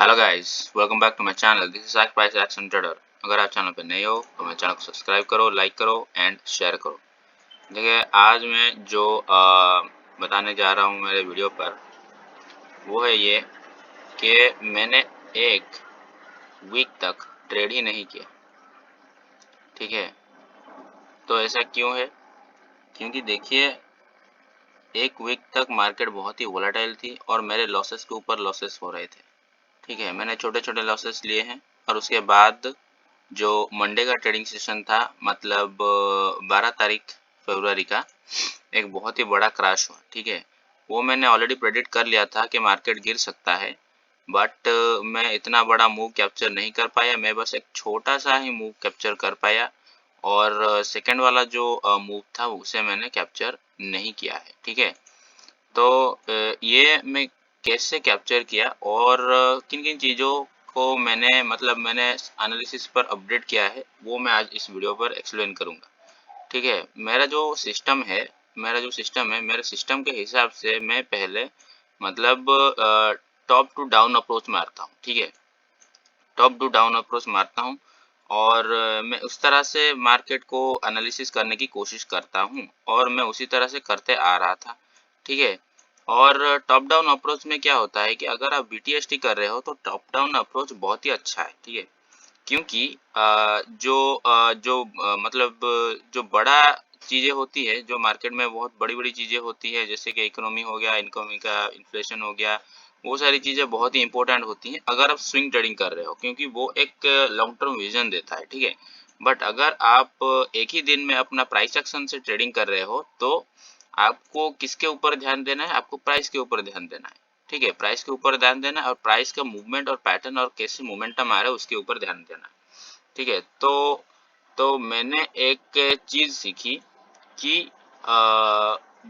Hello guys, welcome back to my channel. This is price action trader. अगर आप channel पे नए हो तो मेरे चैनल को सब्सक्राइब करो, लाइक करो एंड शेयर करो। देखिए, आज मैं जो बताने जा रहा हूँ मेरे वीडियो पर, वो है ये कि मैंने एक वीक तक ट्रेड ही नहीं किया। ठीक है, तो ऐसा क्यों है? क्योंकि देखिए, एक वीक तक मार्केट बहुत ही वोलेटाइल थी और मेरे लॉसेस के ऊपर लॉसेस हो रहे थे। ठीक है, मैंने छोटे छोटे लॉसेस लिए हैं और उसके बाद जो मंडे का ट्रेडिंग सेशन था, मतलब 12 तारीख फरवरी का, एक बहुत ही बड़ा क्रैश हुआ। ठीक है, वो मैंने ऑलरेडी प्रेडिक्ट कर लिया था कि मार्केट गिर सकता है, बट मैं इतना बड़ा मूव कैप्चर नहीं कर पाया। मैं बस एक छोटा सा ही मूव कैप्चर कर पाया और सेकंड वाला जो मूव था उसे मैंने कैप्चर नहीं किया है। ठीक है, तो ये मैं कैसे कैप्चर किया और किन किन चीज़ों को मैंने एनालिसिस पर अपडेट किया है, वो मैं आज इस वीडियो पर एक्सप्लेन करूंगा। ठीक है, मेरे सिस्टम के हिसाब से मैं पहले मतलब टॉप टू डाउन अप्रोच मारता हूँ। ठीक है, टॉप टू डाउन अप्रोच मारता हूँ और मैं उस तरह से मार्केट को एनालिसिस करने की कोशिश करता हूँ और मैं उसी तरह से करते आ रहा था। ठीक है, और टॉप डाउन अप्रोच में क्या होता है कि अगर आप बीटीएसटी कर रहे हो तो टॉप डाउन अप्रोच बहुत ही अच्छा है। ठीक है, क्योंकि जो बड़ा चीज़ें होती है, जो मार्केट में बहुत बड़ी-बड़ी चीज़ें होती है, जैसे कि इकोनॉमी हो गया, इकोनॉमी का इन्फ्लेशन हो गया, वो सारी चीज़ें बहुत ही इम्पोर्टेंट होती हैं अगर आप स्विंग ट्रेडिंग कर रहे हो, क्योंकि वो एक लॉन्ग टर्म विजन देता है। ठीक है, बट अगर आप एक ही दिन में अपना प्राइस एक्शन से ट्रेडिंग कर रहे हो तो आपको किसके ऊपर ध्यान देना है? आपको प्राइस के ऊपर ध्यान देना है। ठीक है, प्राइस के ऊपर ध्यान देना है और प्राइस का मूवमेंट और पैटर्न और कैसे मोमेंटम आ रहा है उसके ऊपर ध्यान देना है। ठीक है, तो मैंने एक चीज सीखी कि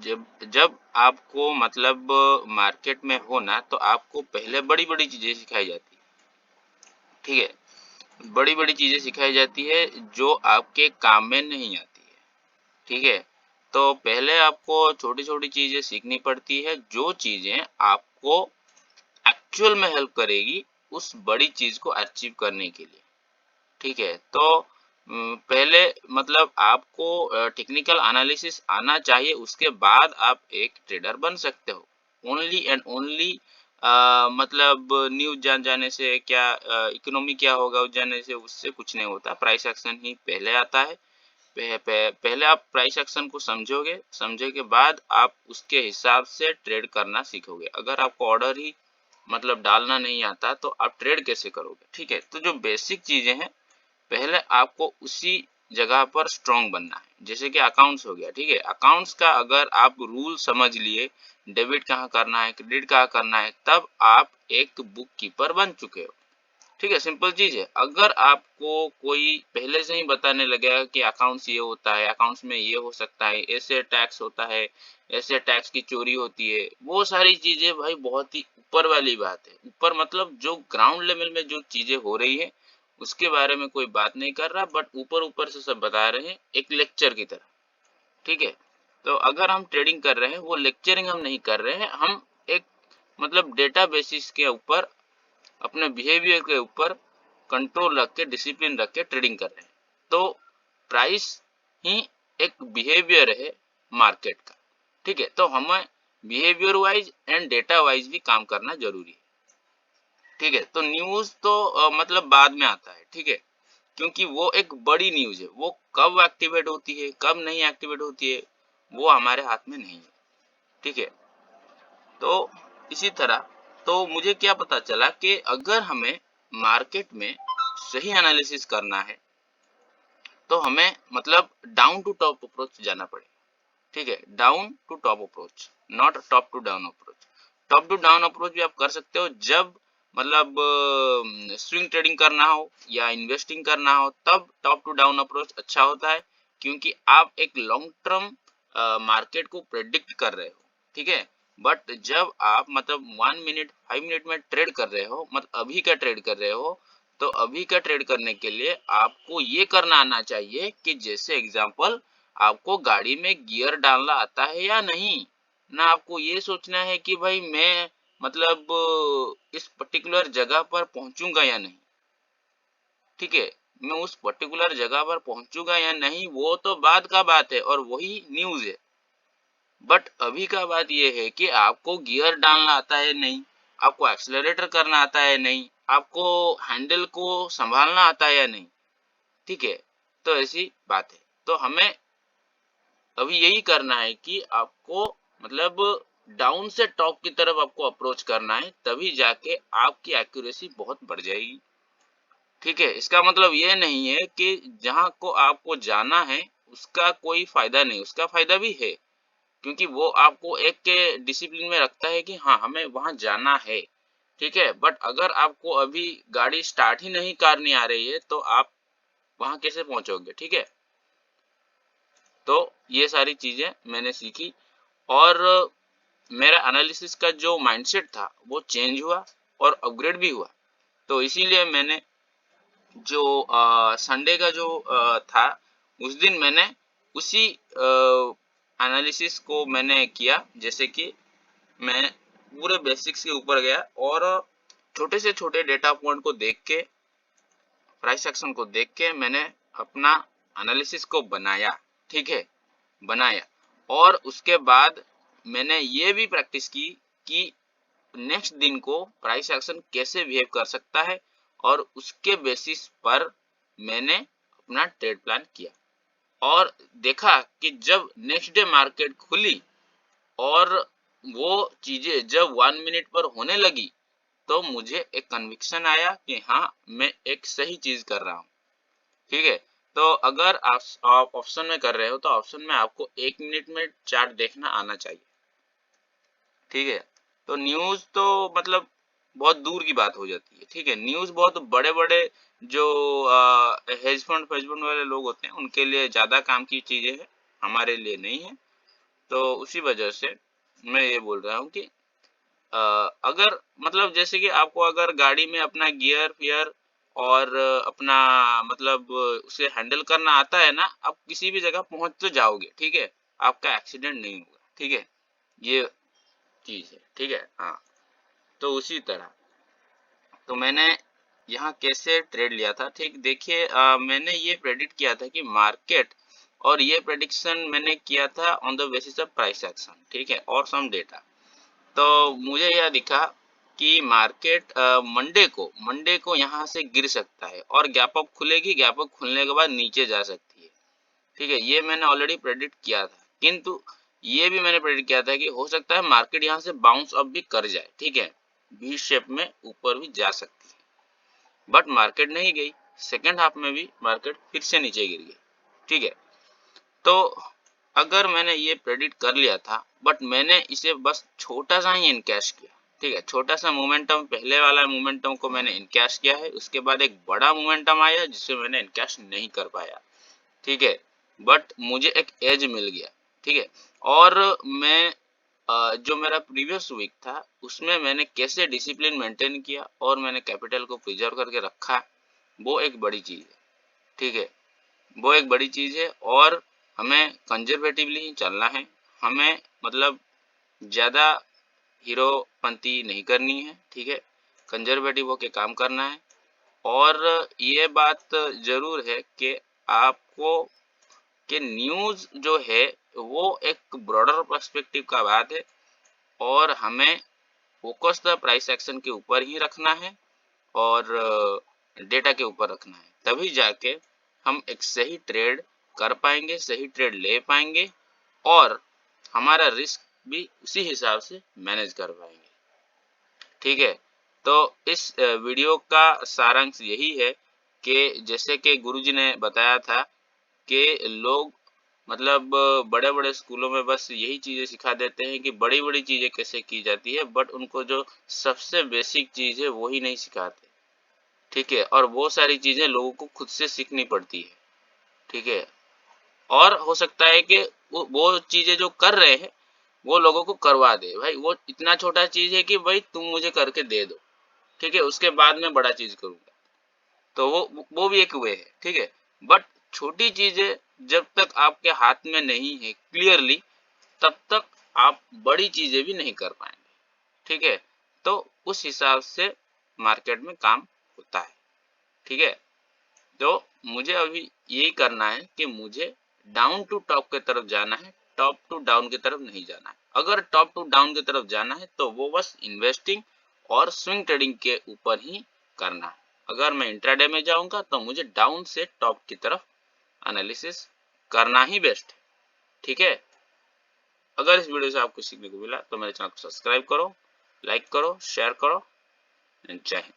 जब जब आपको मतलब मार्केट में हो ना, तो आपको पहले बड़ी बड़ी चीजें सिखाई जाती है। ठीक है, बड़ी बड़ी चीजें सिखाई जाती है जो आपके काम में नहीं आती है। ठीक है, तो पहले आपको छोटी छोटी चीजें सीखनी पड़ती है, जो चीजें आपको एक्चुअल में हेल्प करेगी उस बड़ी चीज को अचीव करने के लिए। ठीक है, तो पहले मतलब आपको टेक्निकल एनालिसिस आना चाहिए, उसके बाद आप एक ट्रेडर बन सकते हो। ओनली एंड ओनली मतलब न्यूज़ जान जाने से क्या, इकोनॉमी क्या होगा उस जानने से, उससे कुछ नहीं होता। प्राइस एक्शन ही पहले आता है। पहले आप प्राइस एक्शन को समझोगे, समझे के बाद आप उसके हिसाब से ट्रेड करना सीखोगे। अगर आपको ऑर्डर ही मतलब डालना नहीं आता तो आप ट्रेड कैसे करोगे? ठीक है, तो जो बेसिक चीजें हैं, पहले आपको उसी जगह पर स्ट्रॉन्ग बनना है। जैसे कि अकाउंट्स हो गया। ठीक है, अकाउंट्स का अगर आप रूल समझ लिए, डेबिट कहाँ करना है, क्रेडिट कहाँ करना है, तब आप एक बुक कीपर बन चुके हो। ठीक है, सिंपल चीज है। अगर आपको कोई पहले से ही बताने लगेगा कि अकाउंट्स ये होता है, अकाउंट्स में ये हो सकता है, ऐसे टैक्स होता है, ऐसे टैक्स की चोरी होती है, वो सारी चीजें भाई बहुत ही ऊपर वाली बात है। ऊपर मतलब जो ग्राउंड लेवल में जो चीजें हो रही है उसके बारे में कोई बात नहीं कर रहा, बट ऊपर ऊपर से सब बता रहे हैं एक लेक्चर की तरह। ठीक है, तो अगर हम ट्रेडिंग कर रहे हैं, वो लेक्चरिंग हम नहीं कर रहे हैं, हम एक मतलब डेटा बेसिस के ऊपर, अपने बिहेवियर के ऊपर कंट्रोल रख के, डिसिप्लिन रख के ट्रेडिंग कर रहे हैं। तो प्राइस ही एक बिहेवियर है मार्केट का। ठीक है, तो हमें behaviour wise and data wise भी काम करना जरूरी है। ठीक है, तो न्यूज़ तो मतलब बाद में आता है। ठीक है, क्योंकि वो एक बड़ी न्यूज़ है, वो कब एक्टिवेट होती है कब नहीं एक्टिवेट होती है वो हमारे हाथ में नहीं है। ठीक है, तो इसी तरह तो मुझे क्या पता चला कि अगर हमें मार्केट में सही एनालिसिस करना है तो हमें मतलब डाउन टू टॉप अप्रोच जाना पड़ेगा। ठीक है, down to top approach, not top to down approach. Top to down approach भी आप कर सकते हो जब मतलब स्विंग ट्रेडिंग करना हो या इन्वेस्टिंग करना हो, तब टॉप टू डाउन अप्रोच अच्छा होता है, क्योंकि आप एक लॉन्ग टर्म मार्केट को प्रेडिक्ट कर रहे हो। ठीक है, बट जब आप मतलब 1 मिनट 5 मिनट में ट्रेड कर रहे हो, मतलब अभी का ट्रेड कर रहे हो, तो अभी का ट्रेड करने के लिए आपको ये करना आना चाहिए कि जैसे एग्जांपल, आपको गाड़ी में गियर डालना आता है या नहीं, ना आपको ये सोचना है कि भाई मैं मतलब इस पर्टिकुलर जगह पर पहुंचूंगा या नहीं, ठीक है। मैं उस पर्टिकुलर जगह पर पहुंचूंगा या नहीं वो तो बाद का बात है और वही न्यूज़ है। बट अभी का बात ये है कि आपको गियर डालना आता है नहीं, आपको एक्सेलरेटर करना आता है नहीं, आपको हैंडल को संभालना आता है या नहीं, ठीक है। तो ऐसी बात है। तो हमें अभी यही करना है कि आपको मतलब डाउन से टॉप की तरफ आपको अप्रोच करना है, तभी जाके आपकी एक्यूरेसी बहुत बढ़ जाएगी, ठीक है। इसका मतलब ये नहीं है कि जहाँ को आपको जाना है उसका कोई फायदा नहीं, उसका फायदा भी है, क्योंकि वो आपको एक के डिसिप्लिन में रखता है कि हाँ हमें वहां जाना है, ठीक है। बट अगर आपको अभी गाड़ी स्टार्ट ही नहीं करनी आ रही है तो आप वहां कैसे पहुंचोगे, ठीक है। तो ये सारी चीजें मैंने सीखी और मेरा एनालिसिस का जो माइंडसेट था वो चेंज हुआ और अपग्रेड भी हुआ। तो इसीलिए मैंने जो संडे का जो था उस दिन मैंने उसी एनालिसिस को मैंने किया, जैसे कि मैं पूरे बेसिक्स के ऊपर गया और छोटे से छोटे डेटा पॉइंट को देख के, प्राइस एक्शन को देख के मैंने अपना एनालिसिस को बनाया, ठीक है, बनाया। और उसके बाद मैंने ये भी प्रैक्टिस की कि नेक्स्ट दिन को प्राइस एक्शन कैसे बिहेव कर सकता है और उसके बेसिस पर मैंने अपना ट्रेड प्लान किया और देखा कि जब नेक्स्ट डे मार्केट खुली और वो चीजें जब 1 मिनट पर होने लगी तो मुझे एक कन्विक्शन आया कि हाँ मैं एक सही चीज कर रहा हूँ, ठीक है। तो अगर आप ऑप्शन में कर रहे हो तो ऑप्शन में आपको 1 मिनट में चार्ट देखना आना चाहिए, ठीक है। तो न्यूज़ तो मतलब बहुत दूर की बात हो जाती है, ठीक है। न्यूज़ बहुत बड़े-बड़े जो हेज फंड वाले लोग होते हैं उनके लिए ज़्यादा काम की चीज़ें हैं, हमारे लिए नहीं है। तो उसी वजह से मैं ये बोल रहा हूँ कि अ, अगर मतलब जैसे कि आपको अगर गाड़ी में अपना गियर फियर और अपना मतलब उसे हैंडल करना आता है ना, आप किसी भी जगह पहुंच तो जाओगे, ठीक है। आपका एक्सीडेंट नहीं होगा, ठीक है। ये चीज है, ठीक है। हाँ, तो उसी तरह तो मैंने यहाँ कैसे ट्रेड लिया था, ठीक देखिए, मैंने ये प्रेडिक्ट किया था कि मार्केट, और ये प्रेडिक्शन मैंने किया था on the basis of price action, ठीक है, और सम डेटा। तो मुझे यह दिखा कि मार्केट मंडे को यहाँ से गिर सकता है और गैप अप खुलेगी, गैप अप खुलने के बाद नीचे जा सकती है, ठीक है। ये मैंने ऑलरेडी प्रेडिक्ट किया था, किंतु ये भी मैंने प्रेडिक्ट किया था कि हो सकता है मार्केट यहाँ से बाउंस अप भी कर जाए, ठीक है, वी शेप में ऊपर भी जा सकती है। बट मार्केट नहीं गई, सेकेंड हाफ में भी मार्केट फिर से नीचे गिर गई, ठीक है। तो अगर मैंने ये प्रेडिक्ट कर लिया था बट मैंने इसे बस छोटा सा ही इनकैश किया, ठीक है, छोटा सा मोमेंटम, पहले वाला मोमेंटम को मैंने इनकैश किया है, उसके बाद एक बड़ा मोमेंटम आया जिसे मैंने इनकैश नहीं कर पाया, ठीक है। बट मुझे एक एज मिल गया, ठीक है। और मैं जो मेरा प्रीवियस वीक था उसमें मैंने कैसे डिसिप्लिन मेंटेन किया और मैंने कैपिटल को प्रिजर्व करके रखा, वो एक बड़ी चीज है, ठीक है। वो एक बड़ी चीज है और हमें कंजर्वेटिवली ही चलना है, हमें मतलब ज्यादा हीरोपंती नहीं करनी है, ठीक है। कंजर्वेटिव होके काम करना है। और ये बात जरूर है कि आपको कि न्यूज़ जो है वो एक ब्रॉडर पर्सपेक्टिव का बात है और हमें फोकस द प्राइस एक्शन के ऊपर ही रखना है और डेटा के ऊपर रखना है, तभी जाके हम एक सही ट्रेड कर पाएंगे, सही ट्रेड ले पाएंगे और हमारा रिस्क भी उसी हिसाब से मैनेज कर पाएंगे, ठीक है। तो इस वीडियो का सारांश यही है कि जैसे कि गुरुजी ने बताया था कि लोग मतलब बड़े-बड़े स्कूलों में बस यही चीज़ें सिखा देते हैं कि बड़ी-बड़ी चीज़ें कैसे की जाती है, बट उनको जो सबसे बेसिक चीज़ है वो ही नहीं सिखाते, ठीक है। और वो सारी चीज़ें लोगों को खुद से सीखनी पड़ती है, ठीक है। और हो सकता है कि वो चीज़ें जो कर रहे हैं वो लोगों को करवा दे, भाई वो इतना छोटा चीज़ है कि भाई तुम मुझे करके दे दो, ठीक है, उसके बाद मैं बड़ा चीज़ करूँगा। तो वो भी एक वे है, ठीक है। बट छोटी चीज़ें जब तक आपके हाथ में नहीं है क्लियरली, तब तक आप बड़ी चीज़ें भी नहीं कर पाएंगे, ठीक है। तो उस हिसाब से मार्केट में काम होता है। ठीक है, तो मुझे अभी यही करना है कि मुझे डाउन टू टॉप की तरफ जाना है, टॉप टू डाउन की तरफ नहीं जाना है। अगर टॉप टू डाउन की तरफ जाना है तो वो बस इन्वेस्टिंग और स्विंग ट्रेडिंग के ऊपर ही करना है। अगर मैं इंट्राडे में जाऊंगा तो मुझे डाउन से टॉप की तरफ एनालिसिस करना ही बेस्ट है। ठीक है, अगर इस वीडियो से आपको सीखने को मिला तो मेरे चैनल को सब्सक्राइब करो, लाइक करो, शेयर करो। जय हिंद।